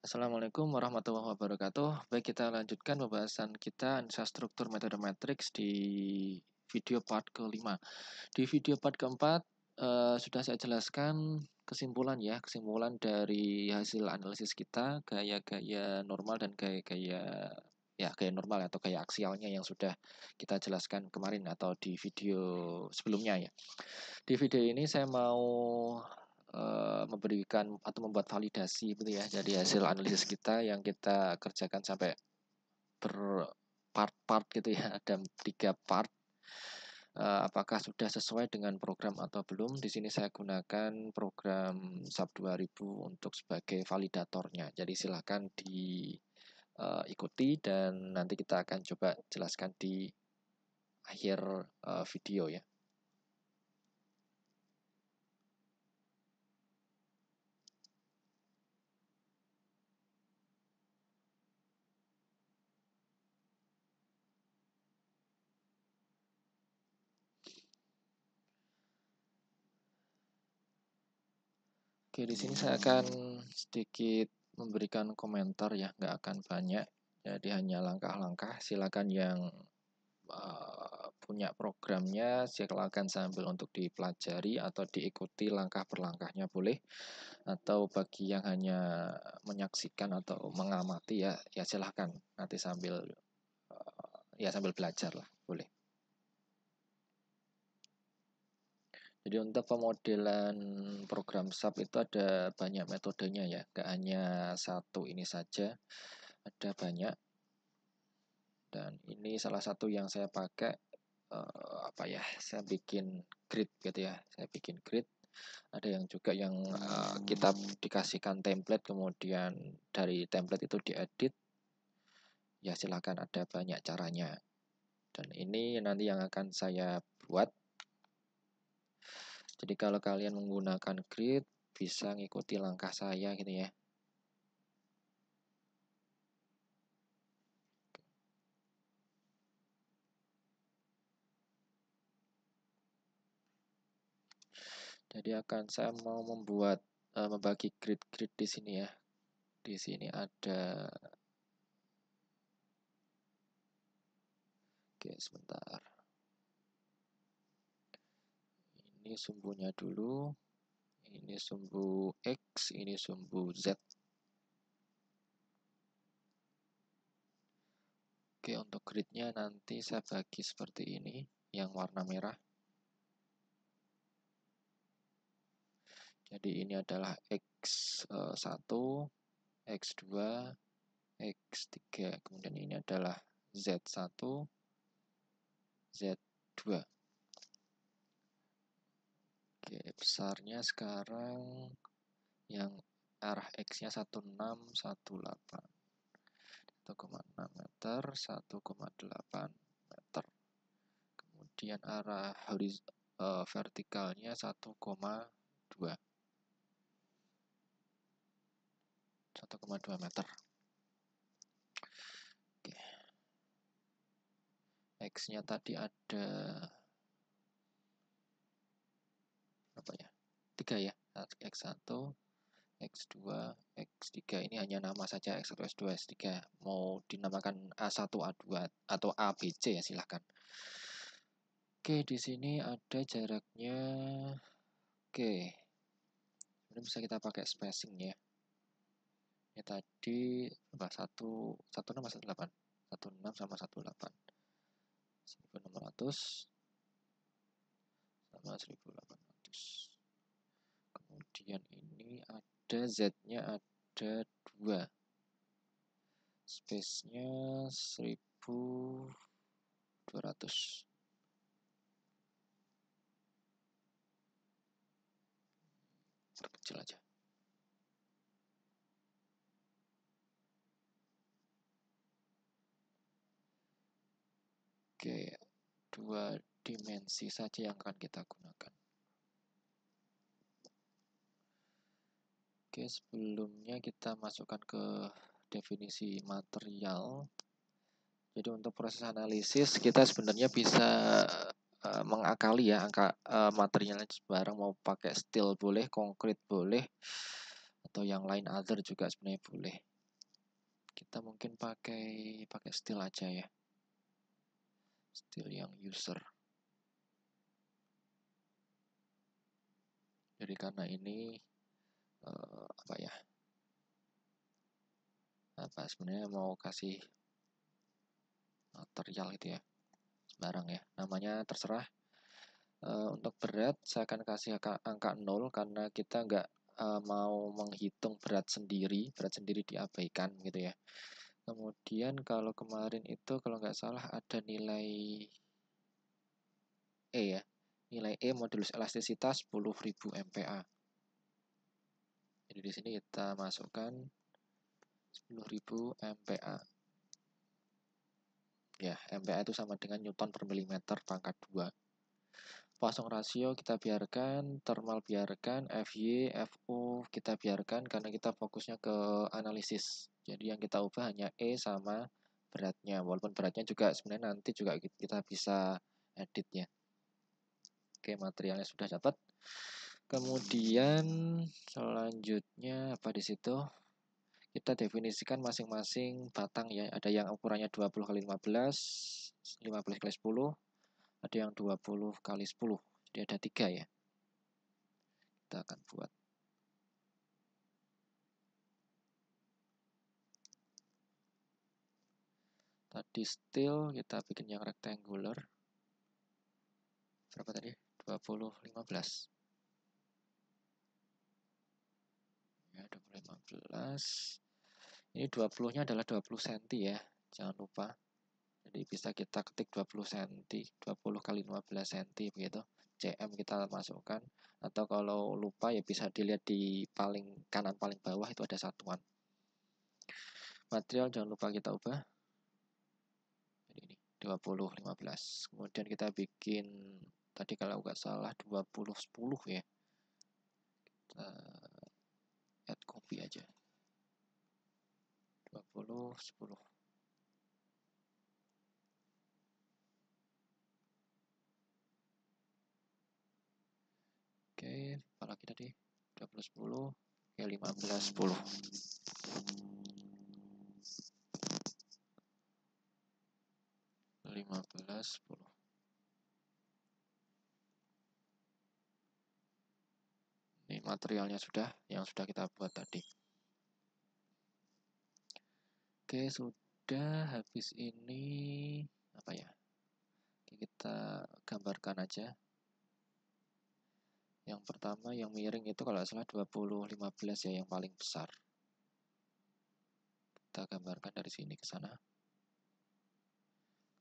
Assalamualaikum warahmatullahi wabarakatuh. Baik, kita lanjutkan pembahasan kita analisa struktur metode matriks di video part kelima. Di video part keempat sudah saya jelaskan kesimpulan dari hasil analisis kita, gaya-gaya normal dan gaya normal atau gaya aksialnya yang sudah kita jelaskan kemarin atau di video sebelumnya ya. Di video ini saya mau memberikan atau membuat validasi gitu ya dari hasil analisis kita yang kita kerjakan sampai berpart-part gitu ya, ada 3 part. Apakah sudah sesuai dengan program atau belum? Di sini saya gunakan program SAP 2000 untuk sebagai validatornya. Jadi silakan diikuti dan nanti kita akan coba jelaskan di akhir video ya. Oke, di sini saya akan sedikit memberikan komentar ya, nggak akan banyak. Jadi hanya langkah-langkah. Silakan yang punya programnya, silakan sambil untuk dipelajari atau diikuti langkah per langkahnya boleh. Atau bagi yang hanya menyaksikan atau mengamati ya silahkan nanti sambil sambil belajar lah, boleh. Jadi untuk pemodelan program SAP itu ada banyak metodenya ya, nggak hanya satu ini saja, ada banyak. Dan ini salah satu yang saya pakai, saya bikin grid gitu ya, saya bikin grid. Ada yang juga yang kita dikasihkan template, kemudian dari template itu diedit, ya silakan, ada banyak caranya. Dan ini nanti yang akan saya buat. Jadi kalau kalian menggunakan grid bisa ngikuti langkah saya gitu ya. Jadi saya mau membagi grid-grid di sini ya. Di sini ada. Oke, sebentar. Ini sumbunya dulu. Ini sumbu X, ini sumbu Z. Oke, untuk gridnya nanti saya bagi seperti ini, yang warna merah. Jadi ini adalah X1, X2, X3. Kemudian ini adalah Z1, Z2. Oke, besarnya sekarang yang arah X-nya 1618. 1,6 meter, 1,8 meter. Kemudian arah vertikalnya 1,2 meter. Oke. X-nya tadi ada apa ya? 3 ya. X1, X2, X3 ini hanya nama saja, X1, X2, X3. Mau dinamakan A1, A2 atau ABC ya silahkan. Oke, di sini ada jaraknya. Oke. Ini bisa kita pakai spacing ya. Ini tadi berapa? 16 sama 18. 16 sama 18. 1600 sama 1800. Kemudian ini ada Z-nya ada 2. Space-nya 1200. Perkecil aja. Oke, 2 dimensi saja yang akan kita gunakan. Oke, sebelumnya kita masukkan ke definisi material. Jadi untuk proses analisis kita sebenarnya bisa mengakali ya angka materialnya sembarang, mau pakai steel boleh, konkrit boleh, atau yang lain other juga sebenarnya boleh. Kita mungkin pakai style aja ya, style yang user. Jadi karena ini apa ya, sebenarnya mau kasih material gitu ya, sembarang ya, namanya terserah. Untuk berat saya akan kasih angka 0 karena kita nggak mau menghitung berat sendiri diabaikan gitu ya. Kemudian kalau kemarin itu kalau nggak salah ada nilai E ya, nilai E modulus elastisitas 10.000 MPa. Jadi di sini kita masukkan 10.000 MPa. Ya, MPa itu sama dengan Newton per milimeter pangkat 2. Poisson rasio kita biarkan, thermal biarkan, FY, FO kita biarkan karena kita fokusnya ke analisis. Jadi yang kita ubah hanya E sama beratnya, walaupun beratnya juga sebenarnya nanti juga kita bisa edit ya. Oke, materialnya sudah dapat. Kemudian selanjutnya apa di situ? Kita definisikan masing-masing batang ya. Ada yang ukurannya 20 x 15, 15 x 10, ada yang 20 x 10. Jadi ada 3 ya. Kita akan buat. Tadi steel kita bikin yang rectangular. Berapa tadi? 20 15. Ya, 20 15. Ini 20-nya adalah 20 cm ya. Jangan lupa. Jadi bisa kita ketik 20 cm, 20 x 15 cm begitu. CM kita masukkan. Atau kalau lupa ya bisa dilihat di paling kanan paling bawah itu ada satuan. Material jangan lupa kita ubah. Jadi ini 20 15. Kemudian kita bikin tadi kalau nggak salah 20 10 ya. Kita add copy aja. 20 10. Oke, apalagi tadi 20 10 ya 15 10. Ini materialnya sudah, yang sudah kita buat tadi. Oke, sudah. Habis ini apa ya? Kita gambarkan aja. Yang pertama yang miring itu kalau salah 20 15 ya, yang paling besar. Kita gambarkan dari sini ke sana.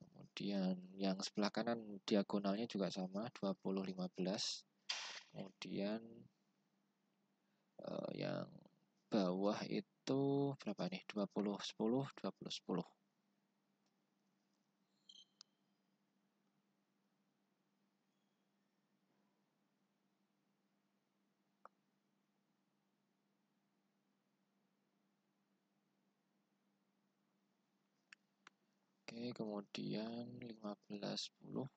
Kemudian yang sebelah kanan diagonalnya juga sama 20 15. Kemudian yang bawah itu berapa nih? 20 10 20 10. Oke, kemudian 15 10.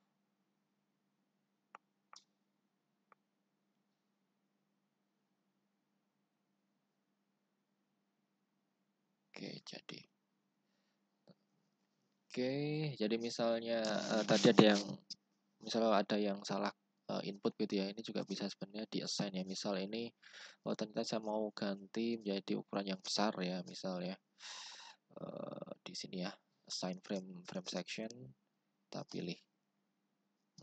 Oke, jadi. Oke, jadi misalnya tadi ada yang salah input gitu ya. Ini juga bisa sebenarnya di-assign ya. Misal ini ternyata saya mau ganti menjadi ukuran yang besar ya, misalnya di sini ya, assign frame section, kita pilih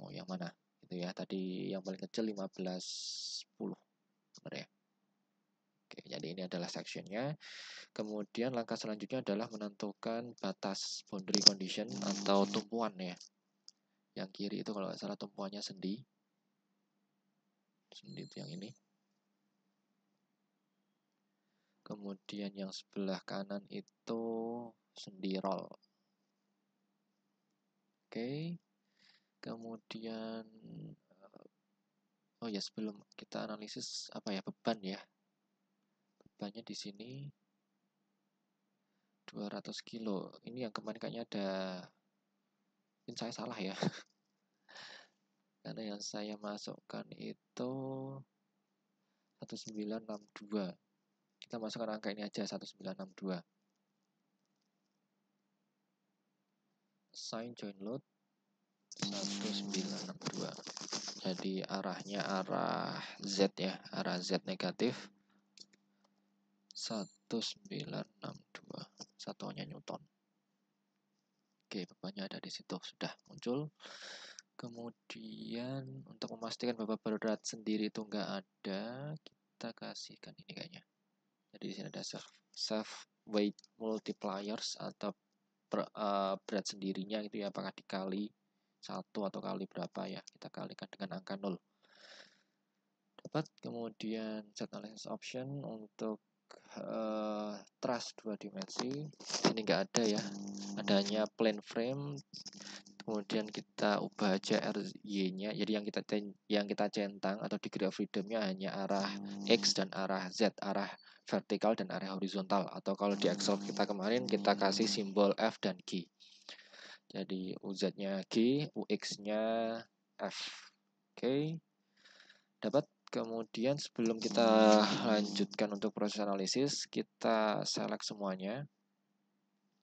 mau yang mana gitu ya. Tadi yang paling kecil 15 10 benar ya. Oke, jadi ini adalah sectionnya. Kemudian langkah selanjutnya adalah menentukan batas boundary condition atau tumpuan ya. Yang kiri itu kalau nggak salah tumpuannya sendi. Sendi itu yang ini. Kemudian yang sebelah kanan itu sendi roll. Oke. Kemudian oh ya, sebelum kita analisis apa ya, beban ya. Bebannya di sini 200 kilo. Ini yang kemarin kayaknya ada, mungkin saya salah ya. Karena yang saya masukkan itu 1962. Kita masukkan angka ini aja 1962. Assign join load 1962. Jadi arahnya arah Z ya, arah Z negatif 1962, satuannya Newton. Oke, bebannya ada di situ, sudah muncul. Kemudian untuk memastikan beban berat sendiri itu enggak ada, kita kasihkan ini kayaknya. Jadi di sini ada self weight multipliers atau berat sendirinya itu ya, apakah dikali 1 atau kali berapa ya, kita kalikan dengan angka 0. Dapat. Kemudian set analysis option untuk truss 2 dimensi, ini enggak ada ya, adanya plane frame. Kemudian kita ubah aja RY-nya, jadi yang kita centang atau degree of freedom-nya hanya arah X dan arah Z, arah vertikal dan arah horizontal. Atau kalau di Excel kita kemarin kita kasih simbol F dan G. Jadi UZ-nya G, UX-nya F. Oke. Dapat. Kemudian sebelum kita lanjutkan untuk proses analisis, kita select semuanya.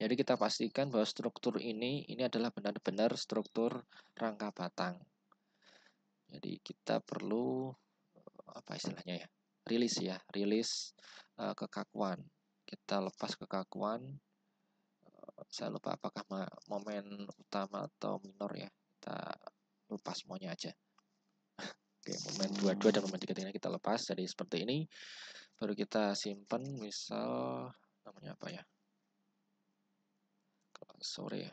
Jadi kita pastikan bahwa struktur ini adalah benar-benar struktur rangka batang. Jadi kita perlu apa istilahnya ya? Rilis kekakuan. Kita lepas kekakuan. Saya lupa apakah momen utama atau minor ya. Kita lepas semuanya aja. Oke, momen 22 dan momen 33 kita lepas. Jadi seperti ini. Baru kita simpan, misal namanya apa ya? Sore ya.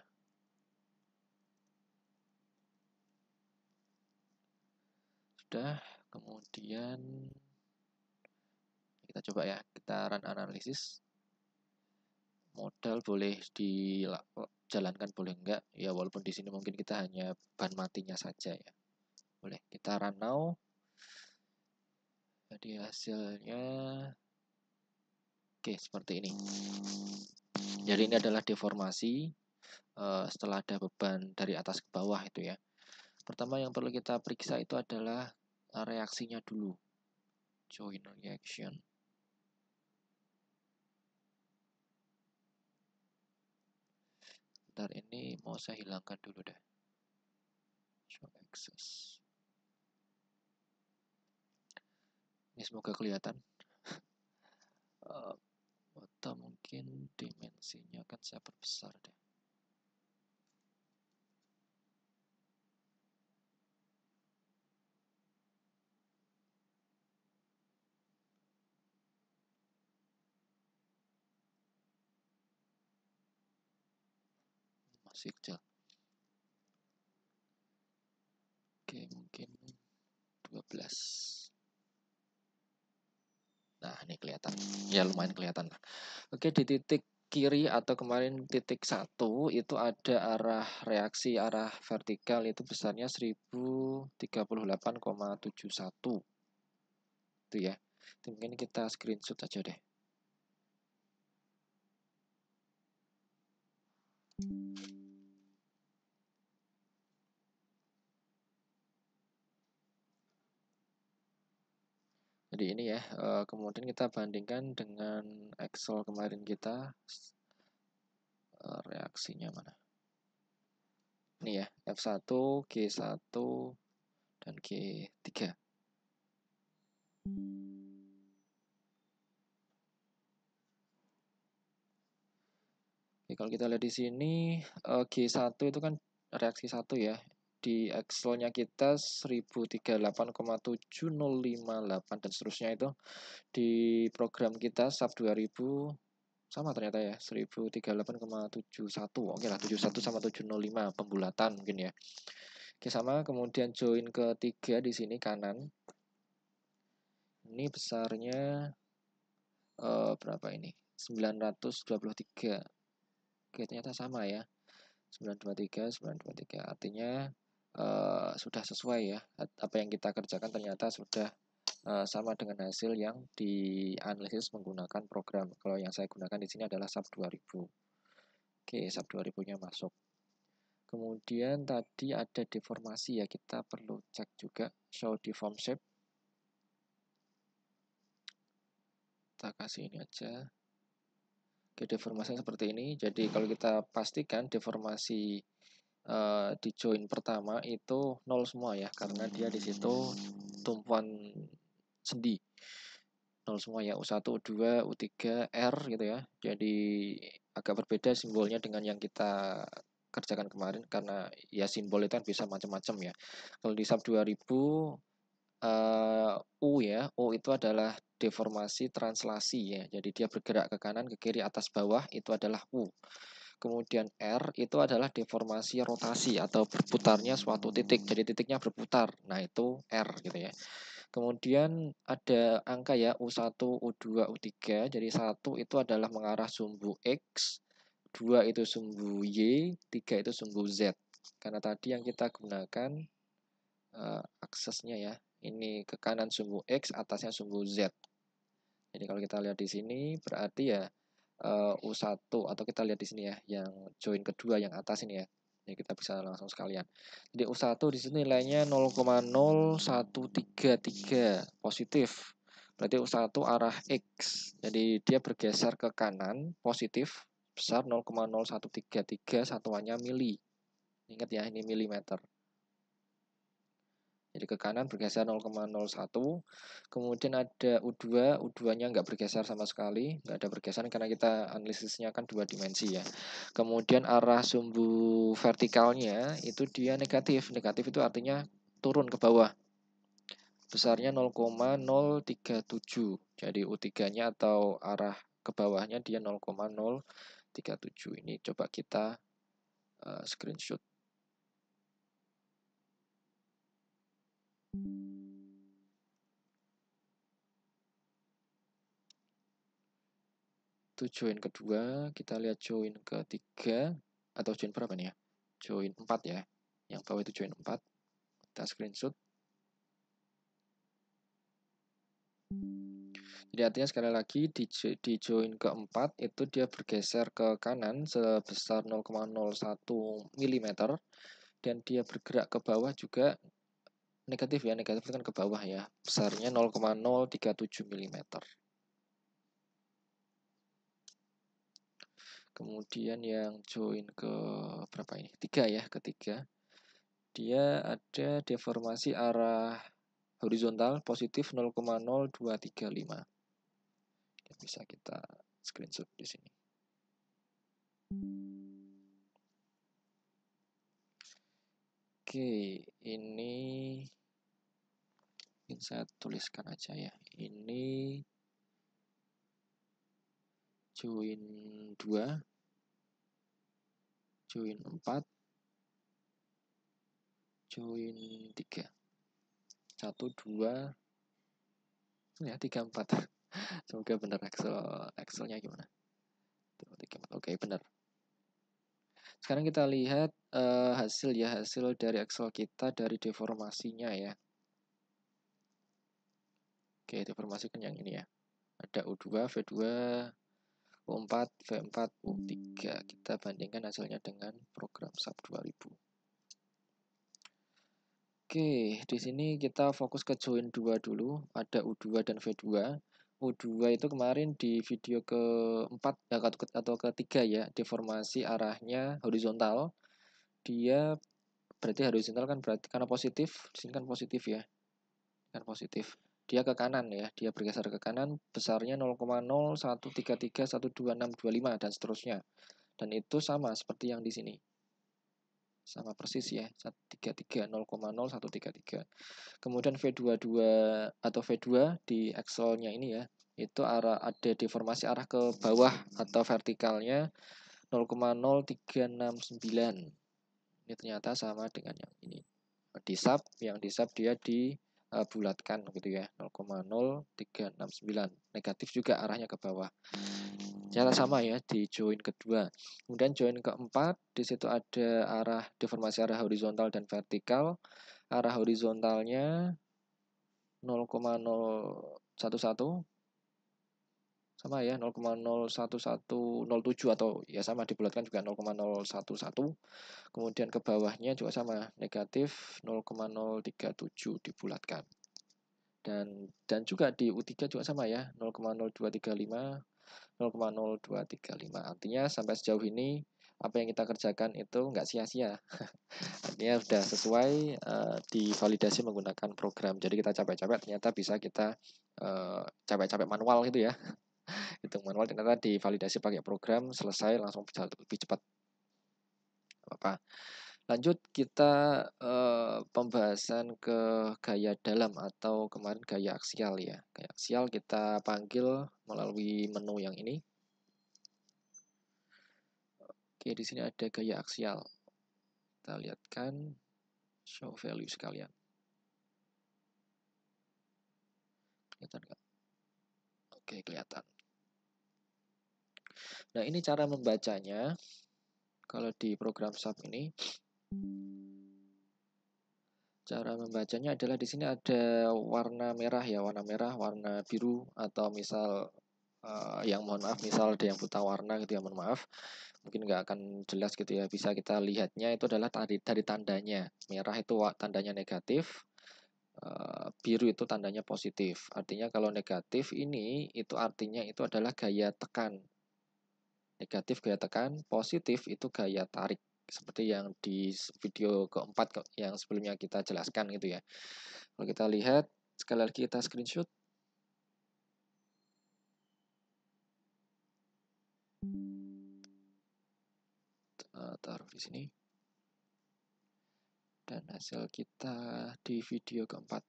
Sudah, kemudian kita coba ya, kita run analisis. Modal boleh dijalankan, boleh enggak ya, walaupun di sini mungkin kita hanya ban matinya saja ya. Boleh kita run now. Jadi hasilnya oke, seperti ini. Jadi ini adalah deformasi setelah ada beban dari atas ke bawah itu ya. Pertama yang perlu kita periksa itu adalah reaksinya dulu. Join reaction. Bentar, ini mau saya hilangkan dulu deh. Show access. Ini semoga kelihatan. Atau mungkin dimensinya akan saya perbesar deh. Masih kecil. Oke, mungkin 12. Nah, ini kelihatan. Ya, lumayan kelihatan. Oke, di titik kiri atau kemarin titik 1 itu ada arah reaksi arah vertikal itu besarnya 1038,71. Itu ya. Itu mungkin kita screenshot aja deh. Jadi ini ya, kemudian kita bandingkan dengan Excel kemarin kita, reaksinya mana? Ini ya, F1, G1, dan G3. Oke, kalau kita lihat di sini, G1 itu kan reaksi 1 ya. Di Excel-nya kita 1038,7058 dan seterusnya itu. Di program kita SAP 2000 sama ternyata ya, 1038,71. Oke lah, 71 sama 705 pembulatan mungkin ya. Oke, sama. Kemudian join ke 3 di sini kanan. Ini besarnya berapa ini? 923. Oke, ternyata sama ya. 923, 923. Artinya sudah sesuai ya. Apa yang kita kerjakan ternyata sudah sama dengan hasil yang dianalisis menggunakan program. Kalau yang saya gunakan di sini adalah SAP 2000. Oke, SAP 2000-nya masuk. Kemudian tadi ada deformasi ya, kita perlu cek juga show deform shape. Kita kasih ini aja. Oke, deformasinya seperti ini. Jadi kalau kita pastikan deformasi di join pertama itu 0 semua ya, karena dia di situ tumpuan sendi 0 semua ya, U1, U2, U3, R gitu ya. Jadi agak berbeda simbolnya dengan yang kita kerjakan kemarin, karena ya simbol itu kan bisa macam-macam ya. Kalau di SAP 2000 U ya, U itu adalah deformasi translasi ya. Jadi dia bergerak ke kanan, ke kiri, atas, bawah, itu adalah U. Kemudian R itu adalah deformasi rotasi atau berputarnya suatu titik. Jadi titiknya berputar. Nah, itu R gitu ya. Kemudian ada angka ya, U1, U2, U3. Jadi 1 itu adalah mengarah sumbu X, 2 itu sumbu Y, 3 itu sumbu Z. Karena tadi yang kita gunakan aksesnya ya, ini ke kanan sumbu X, atasnya sumbu Z. Jadi kalau kita lihat di sini berarti ya U1 atau kita lihat di sini ya, yang join kedua yang atas ini ya. Jadi kita bisa langsung sekalian. Jadi U1 di sini nilainya 0,0133 positif. Berarti U1 arah X. Jadi dia bergeser ke kanan positif besar 0,0133, satuannya mili. Ingat ya, ini milimeter. Jadi ke kanan bergeser 0,01. Kemudian ada U2, U2-nya nggak bergeser sama sekali, nggak ada pergeseran karena kita analisisnya kan 2 dimensi ya. Kemudian arah sumbu vertikalnya itu dia negatif. Negatif itu artinya turun ke bawah. Besarnya 0,037. Jadi U3-nya atau arah ke bawahnya dia 0,037. Ini coba kita screenshot. Itu join kedua, kita lihat join ketiga, atau join berapa nih ya? Join 4 ya. Yang bawah itu join 4. Kita screenshot. Jadi artinya sekali lagi di join keempat itu dia bergeser ke kanan sebesar 0,01 mm dan dia bergerak ke bawah juga negatif ya, negatif itu kan ke bawah ya. Besarnya 0,037 mm. Kemudian yang join ke berapa ini? 3 ya, ketiga. Dia ada deformasi arah horizontal positif 0,0235. Bisa kita screenshot di sini. Oke, ini saya tuliskan aja ya. Ini join 2, join 4, join 3. 1, 2, ya 3, 4. Semoga benar Excelnya gimana. 2, 3, 4. Oke, benar. Sekarang kita lihat hasil dari Excel kita dari deformasinya ya. Oke, deformasi kan yang ini ya. Ada U2, V2, U4, V4, U3. Kita bandingkan hasilnya dengan program SAP 2000. Oke, di sini kita fokus ke join 2 dulu. Ada U2 dan V2. U2 itu kemarin di video ke-4 atau ke-3 ya, deformasi arahnya horizontal. Dia berarti horizontal kan berarti karena positif, di sini kan positif ya. Kan positif. Dia ke kanan ya, dia bergeser ke kanan, besarnya 0,0133122625 dan seterusnya. Dan itu sama seperti yang di sini. Sama persis ya, 133 0,0133. Kemudian V22 atau V2 di Excel-nya ini ya, itu ada deformasi arah ke bawah atau vertikalnya 0,0369. Ini ternyata sama dengan yang ini. Di SAP, yang di SAP dia dibulatkan gitu ya, 0,0369. Negatif juga arahnya ke bawah. Ternyata sama ya di join kedua. Kemudian join keempat, di situ ada deformasi arah horizontal dan vertikal. Arah horizontalnya 0,011 sama ya, 0,01107 atau ya sama dibulatkan juga 0,011. Kemudian ke bawahnya juga sama, negatif 0,037 dibulatkan. Dan juga di U3 juga sama ya, 0,0235, 0,0235. Artinya sampai sejauh ini apa yang kita kerjakan itu nggak sia-sia. Artinya sudah sesuai, divalidasi menggunakan program. Jadi kita capek-capek ternyata bisa kita capek-capek manual gitu ya. Hitung manual ternyata divalidasi pakai program, selesai langsung bisa lebih cepat. Apa? Lanjut kita pembahasan ke gaya dalam atau kemarin gaya aksial ya. Gaya aksial kita panggil melalui menu yang ini. Oke, di sini ada gaya aksial. Kita lihatkan show value sekalian. Kelihatan nggak? Oke, kelihatan. Nah, ini cara membacanya. Kalau di program SAP ini, cara membacanya adalah di sini ada warna merah ya, warna merah, warna biru, atau misal yang mohon maaf, misal ada yang buta warna gitu ya, mohon maaf. Mungkin nggak akan jelas gitu ya. Bisa kita lihatnya itu adalah dari tandanya. Merah itu tandanya negatif, biru itu tandanya positif. Artinya kalau negatif ini itu artinya itu adalah gaya tekan. Negatif gaya tekan, positif itu gaya tarik. Seperti yang di video keempat yang sebelumnya kita jelaskan gitu ya. Kalau kita lihat, sekali lagi kita screenshot. Taruh di sini. Dan hasil kita di video keempat.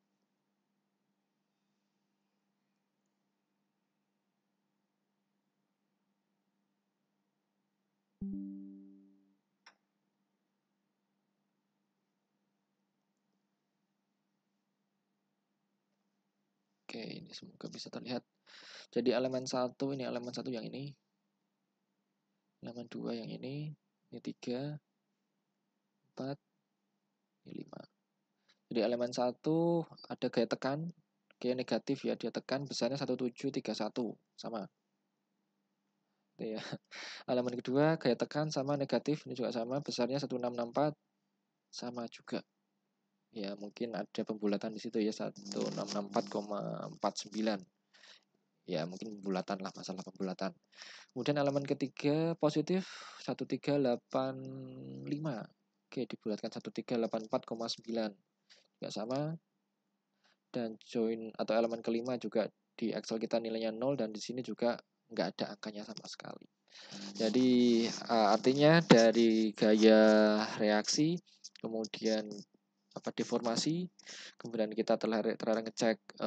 Oke, ini semoga bisa terlihat. Jadi elemen 1 ini elemen 1 yang ini. Elemen 2 yang ini 3, 4, ini 5. Jadi elemen 1 ada gaya tekan, gaya negatif ya, dia tekan besarnya 1731 sama. Itu ya. Elemen kedua gaya tekan sama negatif, ini juga sama, besarnya 1664 sama juga. Ya, mungkin ada pembulatan di situ ya, 1664,49. Ya, mungkin pembulatan lah, masalah pembulatan. Kemudian elemen ketiga positif 1385. Oke, dibulatkan 1384,9. Nggak sama. Dan join atau elemen kelima juga di Excel kita nilainya 0 dan di sini juga nggak ada angkanya sama sekali. Jadi artinya dari gaya reaksi, kemudian deformasi, kemudian kita telah ngecek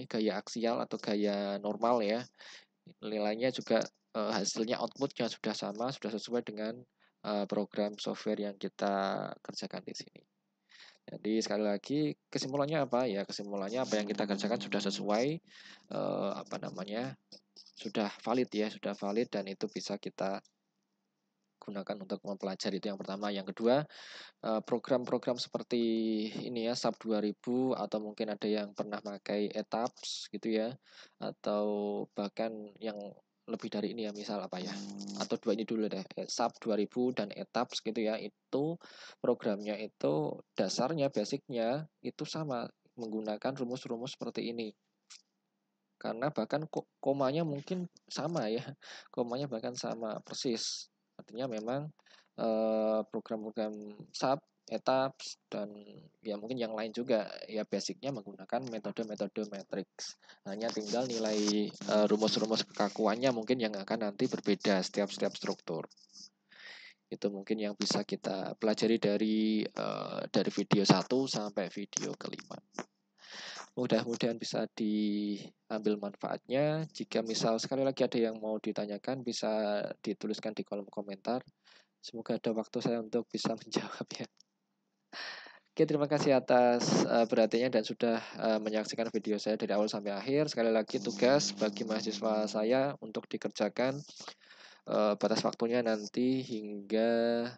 gaya aksial atau gaya normal ya, nilainya juga hasilnya outputnya sudah sama, sudah sesuai dengan program software yang kita kerjakan di sini. Jadi sekali lagi kesimpulannya apa ya, kesimpulannya apa yang kita kerjakan sudah sesuai, sudah valid ya, sudah valid dan itu bisa kita gunakan untuk mempelajari. Itu yang pertama. Yang kedua, program-program seperti ini ya, SAP 2000 atau mungkin ada yang pernah pakai ETAPS gitu ya, atau bahkan yang lebih dari ini ya, misal apa ya, atau dua ini dulu deh, SAP 2000 dan ETAPS gitu ya, itu programnya itu dasarnya, basicnya itu sama, menggunakan rumus-rumus seperti ini. Karena bahkan komanya mungkin sama ya, komanya bahkan sama persis. Artinya memang program-program SAP, ETAPS, dan ya mungkin yang lain juga ya basicnya menggunakan metode-metode matrix. Hanya tinggal nilai rumus-rumus kekakuannya mungkin yang akan nanti berbeda setiap struktur. Itu mungkin yang bisa kita pelajari dari video 1 sampai video kelima. Mudah-mudahan bisa diambil manfaatnya. Jika misal sekali lagi ada yang mau ditanyakan, bisa dituliskan di kolom komentar. Semoga ada waktu saya untuk bisa menjawab ya. Oke, terima kasih atas perhatiannya dan sudah menyaksikan video saya dari awal sampai akhir. Sekali lagi tugas bagi mahasiswa saya untuk dikerjakan, batas waktunya nanti hingga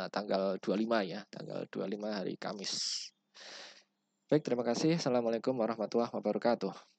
tanggal 25 ya, tanggal 25 hari Kamis. Baik, terima kasih. Assalamualaikum warahmatullahi wabarakatuh.